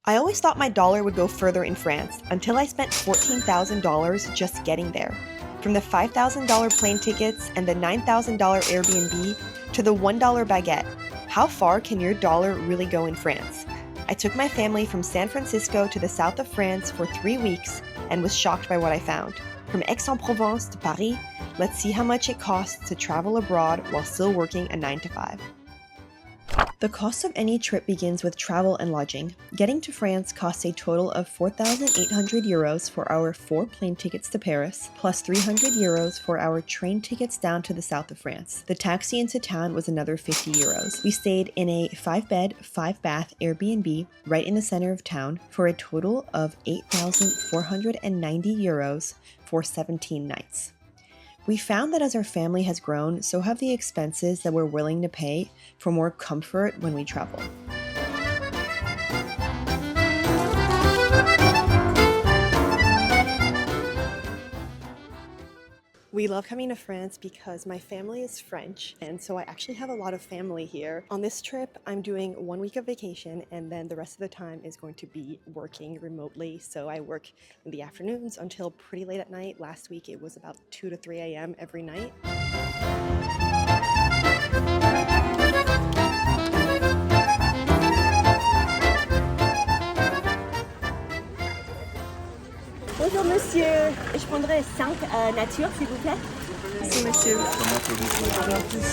I always thought my dollar would go further in France until I spent $14,000 just getting there. From the $5,000 plane tickets and the $9,000 Airbnb to the $1 baguette, how far can your dollar really go in France? I took my family from San Francisco to the south of France for 3 weeks and was shocked by what I found. From Aix-en-Provence to Paris, let's see how much it costs to travel abroad while still working a 9 to 5. The cost of any trip begins with travel and lodging. Getting to France costs a total of 4,800 euros for our 4 plane tickets to Paris, plus 300 euros for our train tickets down to the south of France. The taxi into town was another 50 euros. We stayed in a 5-bed, 5-bath Airbnb right in the center of town for a total of 8,490 euros for 17 nights. We found that as our family has grown, so have the expenses that we're willing to pay for more comfort when we travel. We love coming to France because my family is French, and so I actually have a lot of family here. On this trip, I'm doing 1 week of vacation, and then the rest of the time is going to be working remotely. So I work in the afternoons until pretty late at night. Last week, it was about 2 to 3 a.m. every night. Bonjour monsieur, je prendrais 5 nature s'il vous plaît. Merci, monsieur.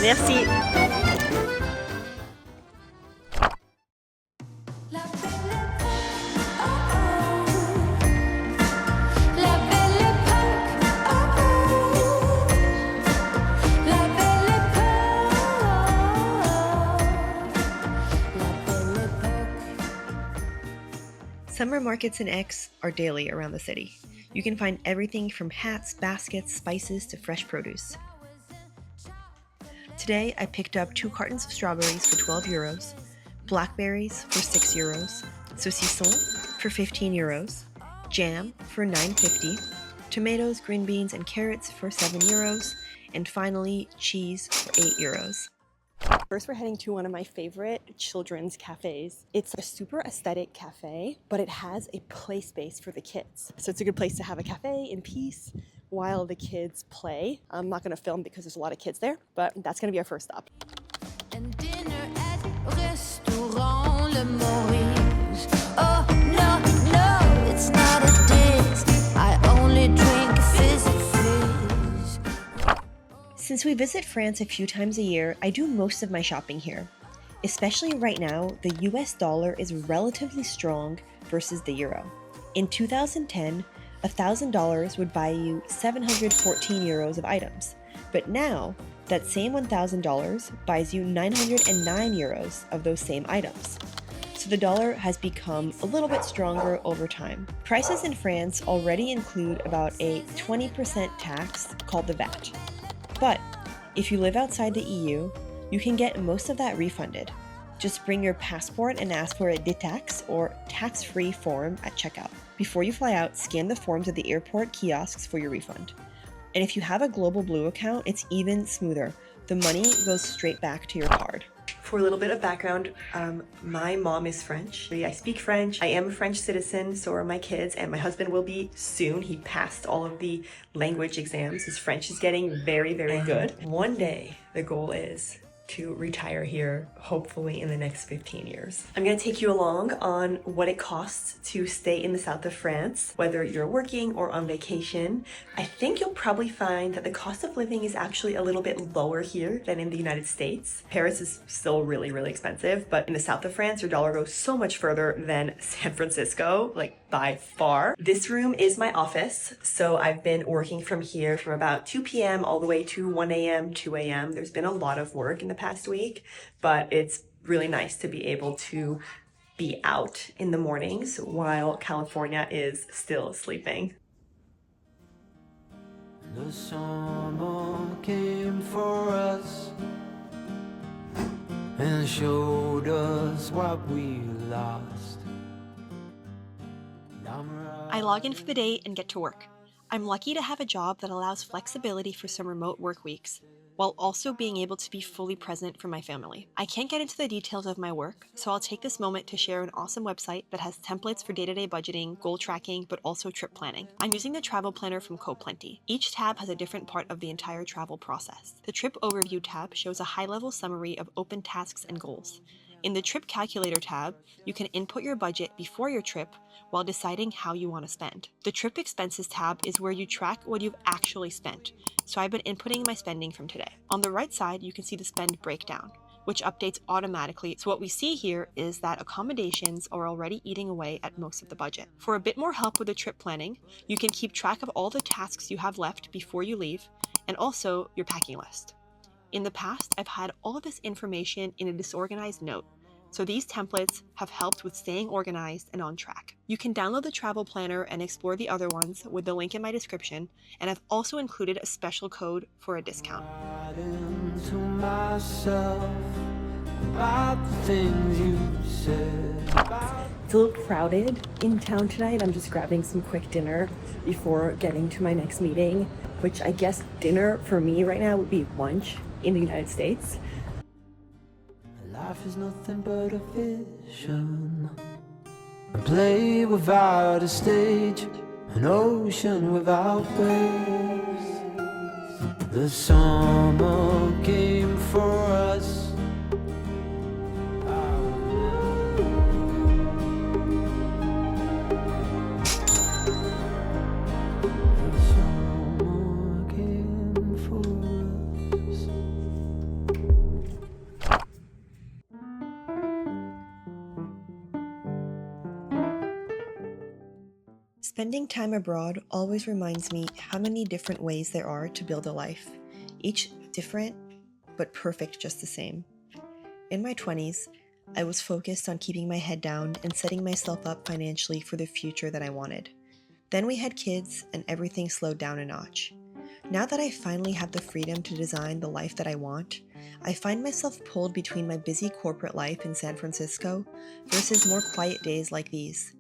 Merci. Summer markets in Aix are daily around the city. You can find everything from hats, baskets, spices to fresh produce. Today, I picked up 2 cartons of strawberries for 12 euros, blackberries for 6 euros, saucisson for 15 euros, jam for 9.50, tomatoes, green beans, and carrots for 7 euros, and finally, cheese for 8 euros. First, we're heading to one of my favorite children's cafes. It's a super aesthetic cafe, but it has a play space for the kids. So it's a good place to have a cafe in peace while the kids play. I'm not going to film because there's a lot of kids there, but that's going to be our first stop. And dinner at Restaurant Le Maurice. Oh, no, it's not a diss. I only drink fizzy fizz. Since we visit France a few times a year, I do most of my shopping here. Especially right now, the US dollar is relatively strong versus the euro. In 2010, $1,000 would buy you 714 euros of items, but now that same $1,000 buys you 909 euros of those same items. So the dollar has become a little bit stronger over time. Prices in France already include about a 20% tax called the VAT. But if you live outside the EU, you can get most of that refunded. Just bring your passport and ask for a détaxe or tax-free form at checkout. Before you fly out, scan the forms at the airport kiosks for your refund. And if you have a Global Blue account, it's even smoother. The money goes straight back to your card. For a little bit of background, my mom is French. I speak French. I am a French citizen, so are my kids, and my husband will be soon. He passed all of the language exams. His French is getting very, very good. One day, the goal is to retire here, hopefully in the next 15 years. I'm gonna take you along on what it costs to stay in the south of France, whether you're working or on vacation. I think you'll probably find that the cost of living is actually a little bit lower here than in the United States. Paris is still really, really expensive, but in the south of France, your dollar goes so much further than San Francisco, like by far. This room is my office, so I've been working from here from about 2 p.m. all the way to 1 a.m., 2 a.m. There's been a lot of work in the past week, but it's really nice to be able to be out in the mornings while California is still sleeping. The summer came for us and showed us what we lost. I log in for the day and get to work. I'm lucky to have a job that allows flexibility for some remote work weeks. while also being able to be fully present for my family. I can't get into the details of my work, so I'll take this moment to share an awesome website that has templates for day-to-day budgeting, goal tracking, but also trip planning. I'm using the travel planner from CoPlenty. Each tab has a different part of the entire travel process. The trip overview tab shows a high-level summary of open tasks and goals. In the Trip Calculator tab, you can input your budget before your trip while deciding how you want to spend. The Trip Expenses tab is where you track what you've actually spent, so I've been inputting my spending from today. On the right side, you can see the spend breakdown, which updates automatically. So what we see here is that accommodations are already eating away at most of the budget. For a bit more help with the trip planning, you can keep track of all the tasks you have left before you leave, and also your packing list. In the past, I've had all of this information in a disorganized note, so these templates have helped with staying organized and on track. You can download the travel planner and explore the other ones with the link in my description, and I've also included a special code for a discount. To myself about the things you said. It's a little crowded in town tonight. I'm just grabbing some quick dinner before getting to my next meeting, which I guess dinner for me right now would be lunch in the United States. Life is nothing but a vision, a play without a stage, an ocean without waves. The summer came for us. The summer came for us. Spending time abroad always reminds me how many different ways there are to build a life, each different but perfect just the same. In my 20s, I was focused on keeping my head down and setting myself up financially for the future that I wanted. Then we had kids and everything slowed down a notch. Now that I finally have the freedom to design the life that I want, I find myself pulled between my busy corporate life in San Francisco versus more quiet days like these.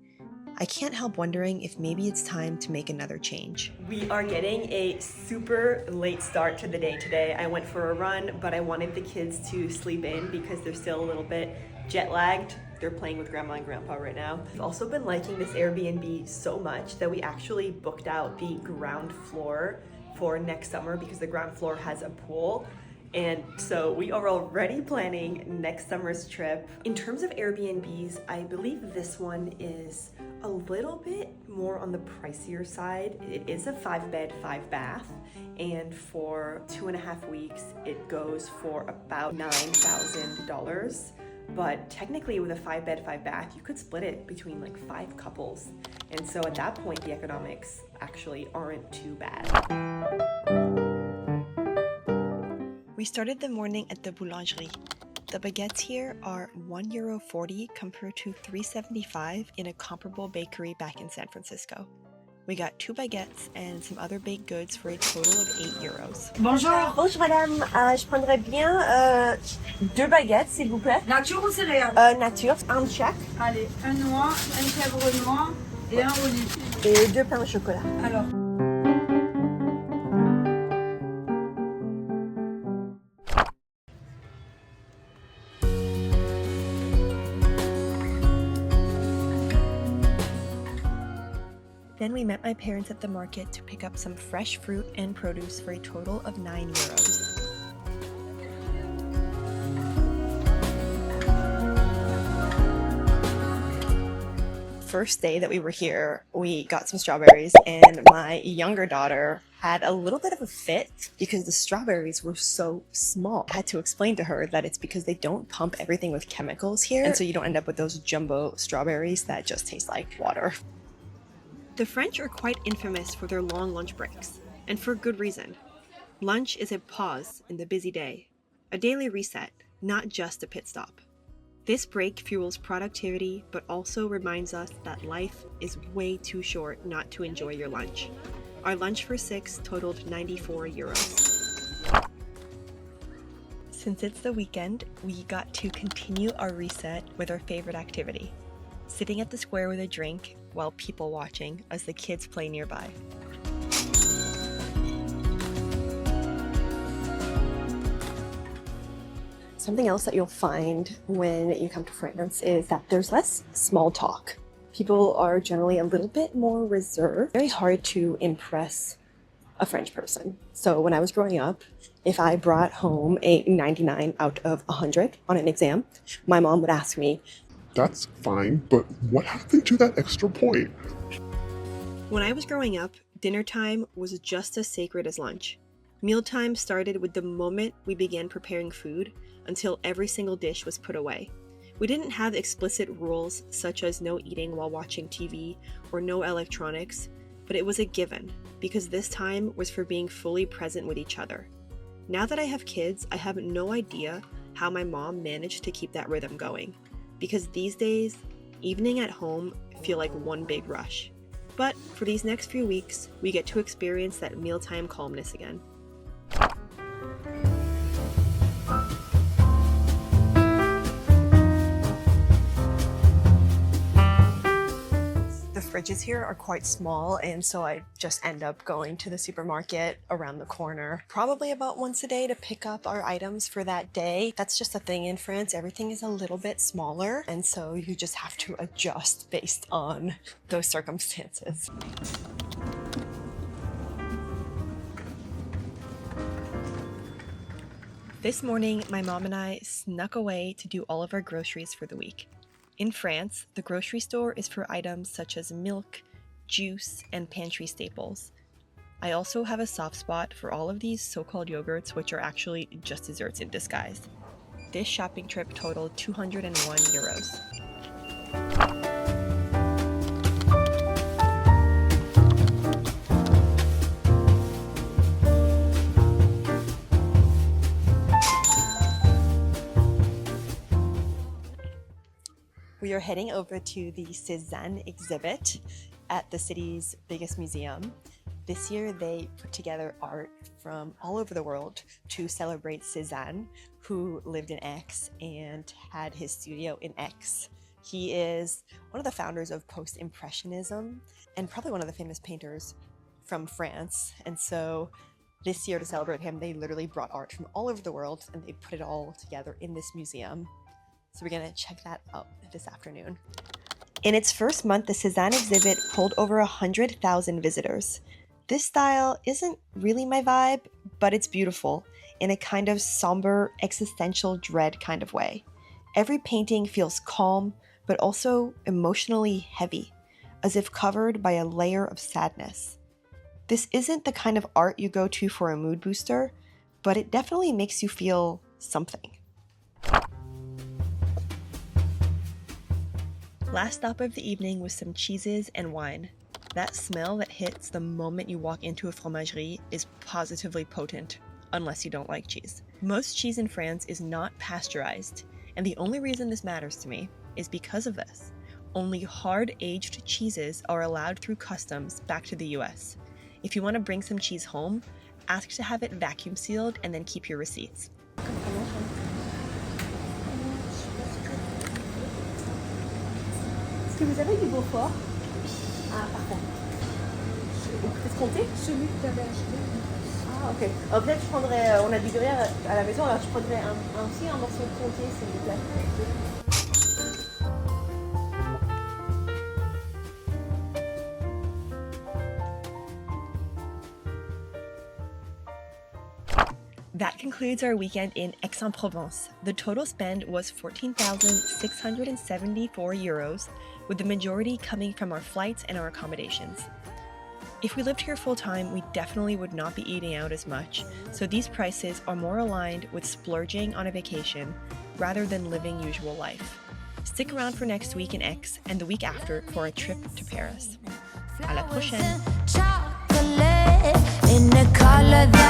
I can't help wondering if maybe it's time to make another change. We are getting a super late start to the day today. I went for a run, but I wanted the kids to sleep in because they're still a little bit jet lagged. They're playing with grandma and grandpa right now. We've also been liking this Airbnb so much that we actually booked out the ground floor for next summer because the ground floor has a pool. And so we are already planning next summer's trip. In terms of Airbnbs, I believe this one is a little bit more on the pricier side. It is a 5-bed, 5-bath, and for 2.5 weeks, it goes for about $9,000. But technically with a 5-bed, 5-bath, you could split it between like 5 couples. And so at that point, the economics actually aren't too bad. We started the morning at the boulangerie. The baguettes here are €1.40 compared to $3.75 in a comparable bakery back in San Francisco. We got 2 baguettes and some other baked goods for a total of €8. Bonjour. Bonjour madame, je prendrais bien 2 baguettes s'il vous plaît. Nature ou céréales? Nature, un de chaque. Allez, un noix, un chèvre noir et un olive. Et 2 pains au chocolat. Alors, Then we met my parents at the market to pick up some fresh fruit and produce for a total of €9. First day that we were here, we got some strawberries, and my younger daughter had a little bit of a fit because the strawberries were so small. I had to explain to her that it's because they don't pump everything with chemicals here, and so you don't end up with those jumbo strawberries that just taste like water. The French are quite infamous for their long lunch breaks, and for good reason. Lunch is a pause in the busy day, a daily reset, not just a pit stop. This break fuels productivity, but also reminds us that life is way too short not to enjoy your lunch. Our lunch for 6 totaled €94. Since it's the weekend, we got to continue our reset with our favorite activity, sitting at the square with a drink while people watching as the kids play nearby. Something else that you'll find when you come to France is that there's less small talk. People are generally a little bit more reserved. Very hard to impress a French person. So when I was growing up, if I brought home a 99 out of 100 on an exam, my mom would ask me, "That's fine, but what happened to that extra point?" When I was growing up, dinner time was just as sacred as lunch. Mealtime started with the moment we began preparing food until every single dish was put away. We didn't have explicit rules such as no eating while watching TV or no electronics, but it was a given because this time was for being fully present with each other. Now that I have kids, I have no idea how my mom managed to keep that rhythm going, because these days, evening at home feel like one big rush. But for these next few weeks, we get to experience that mealtime calmness again. The fridges here are quite small, and so I just end up going to the supermarket around the corner probably about once a day to pick up our items for that day. That's just a thing in France. Everything is a little bit smaller, and so you just have to adjust based on those circumstances. This morning, my mom and I snuck away to do all of our groceries for the week. In France, the grocery store is for items such as milk, juice, and pantry staples. I also have a soft spot for all of these so-called yogurts, which are actually just desserts in disguise. This shopping trip totaled 201 euros. We are heading over to the Cézanne exhibit at the city's biggest museum. This year they put together art from all over the world to celebrate Cézanne, who lived in Aix and had his studio in Aix. He is one of the founders of post-impressionism and probably one of the famous painters from France. And so this year, to celebrate him, they literally brought art from all over the world and they put it all together in this museum. So we're gonna check that out this afternoon. In its first month, the Cézanne exhibit pulled over 100,000 visitors. This style isn't really my vibe, but it's beautiful in a kind of somber, existential dread kind of way. Every painting feels calm, but also emotionally heavy, as if covered by a layer of sadness. This isn't the kind of art you go to for a mood booster, but it definitely makes you feel something. Last stop of the evening was some cheeses and wine. That smell that hits the moment you walk into a fromagerie is positively potent, unless you don't like cheese. Most cheese in France is not pasteurized, and the only reason this matters to me is because of this. Only hard-aged cheeses are allowed through customs back to the US. If you want to bring some cheese home, ask to have it vacuum sealed and then keep your receipts. Est-ce que vous avez du Beaufort? Ah, parfait. Escompté? Celui que tu avais acheté. Ah, ok. Peut-être je prendrais, on a du gruyère à la maison, alors je prendrais aussi un morceau de comté, s'il vous plaît. That concludes our weekend in Aix-en-Provence. The total spend was 14,674 euros, with the majority coming from our flights and our accommodations. If we lived here full-time, we definitely would not be eating out as much, so these prices are more aligned with splurging on a vacation rather than living usual life. Stick around for next week in Aix and the week after for a trip to Paris. À la prochaine! Chocolate in the color that